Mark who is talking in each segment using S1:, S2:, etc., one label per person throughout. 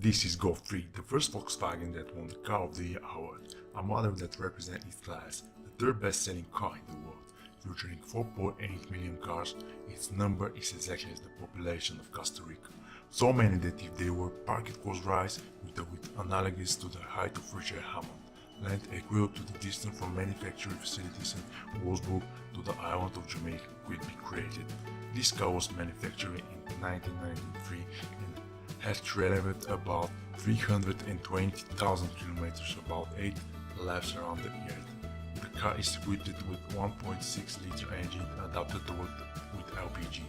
S1: This is Golf 3, the first Volkswagen that won the Car of the Year award, a model that represents its class, the third best-selling car in the world. Featuring 4.8 million cars, its number is exactly as the population of Costa Rica. So many that if they were parked crosswise with analogous to the height of Richard Hammond, length equivalent to the distance from manufacturing facilities in Wolfsburg to the island of Jamaica could be created. This car was manufactured in 1993 and has traveled about 320,000 kilometers, about 8 laps around the Earth. The car is equipped with 1.6-liter engine adapted with LPG.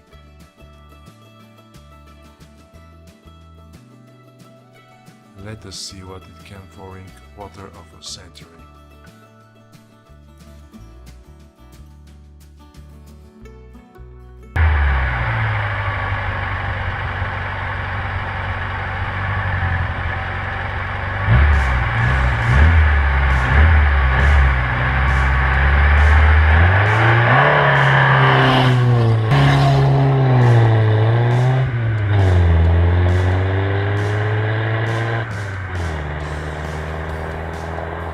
S1: Let us see what it can for in quarter of a century.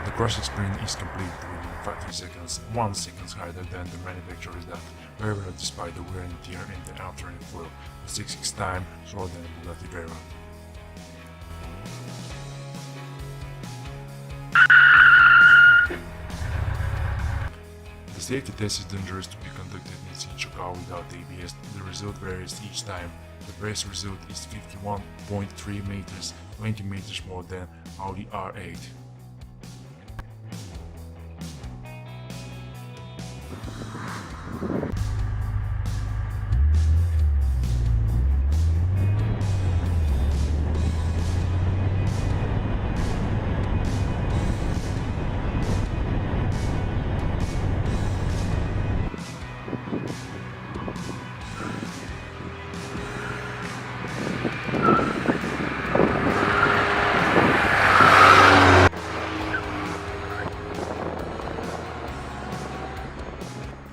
S1: The crushing sprint is complete within 5 seconds, 1 second higher than the manufacturer's data. However, despite the wear and tear and the alternate fuel, the 6x time shorter than the Bugatti Veyron. The safety test is dangerous to be conducted in such a car without ABS. The result varies each time. The best result is 51.3 meters, 20 meters more than Audi R8.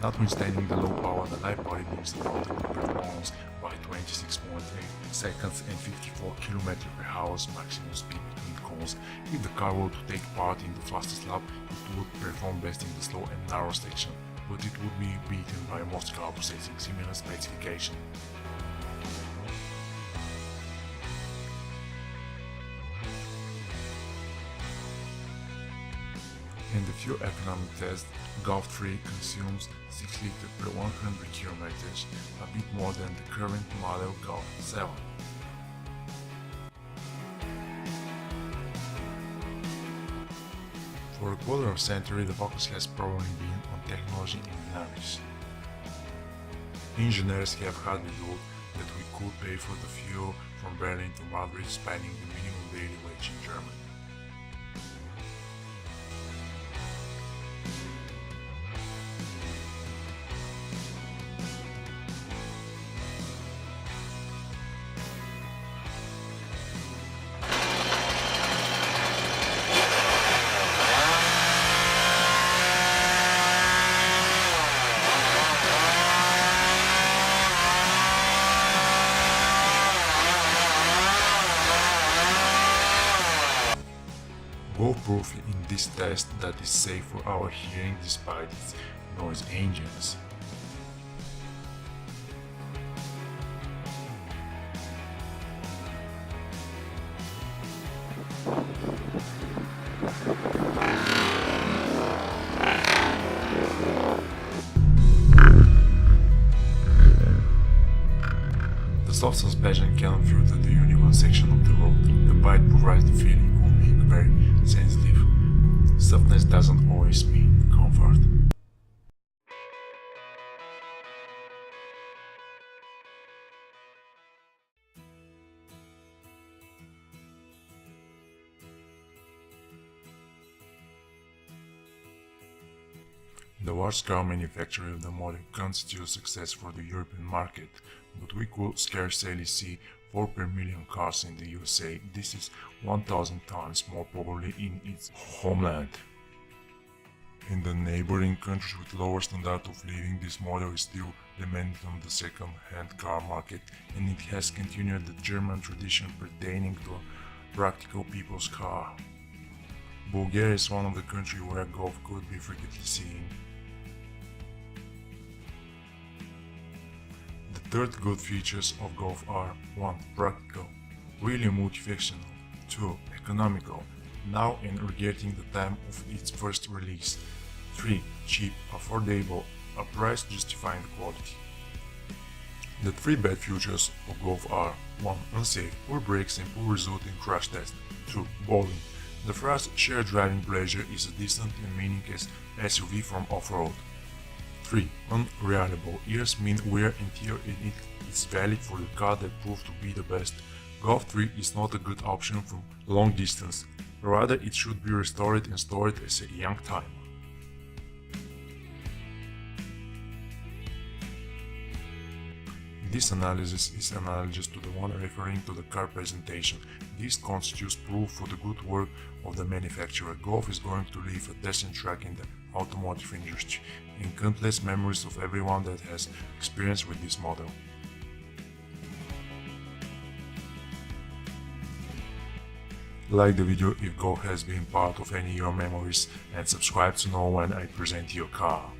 S1: Notwithstanding the low power, the light body brings the total performance by 26.8 seconds and 54 km per hour maximum speed between cones. If the car were to take part in the fastest lap, it would perform best in the slow and narrow section, but it would be beaten by most cars possessing similar specification. In the fuel economic test, Golf 3 consumes 6 liters per 100 kilometers, a bit more than the current model Golf 7. For a quarter of a century, the focus has probably been on technology and dynamics. Engineers have hardly thought that we could pay for the fuel from Berlin to Madrid, spanning the minimum daily wage in Germany. Both prove in this test that is safe for our hearing despite its noise engines. The soft suspension cannot filter the uneven section of the road. The bite provides the feeling of being very sensitive. Softness doesn't always mean comfort. The large car manufacturer of the model constitutes success for the European market, but we could scarcely see 4 per million cars in the USA. This is 1,000 times more probably in its homeland. In the neighboring countries with lower standard of living, this model is still dependent on the second-hand car market, and it has continued the German tradition pertaining to practical people's car. Bulgaria is one of the countries where Golf could be frequently seen. The third good features of Golf are 1. Practical, really multifunctional. 2. Economical, now and regarding the time of its first release. 3. Cheap, affordable, a price justifying the quality. The 3 bad features of Golf are 1. Unsafe, poor brakes and poor result in crash test. 2. Boring. The phrase shared driving pleasure is a distant and meaningless SUV from off-road. 3. Unreliable. Years mean wear and tear and it is valid for the car that proved to be the best. Golf 3 is not a good option for long distance, rather it should be restored and stored as a young timer. This analysis is analogous to the one referring to the car presentation. This constitutes proof for the good work of the manufacturer. Golf is going to leave a testing track in the automotive industry and countless memories of everyone that has experience with this model. Like the video if Golf has been part of any of your memories and subscribe to know when I present your car.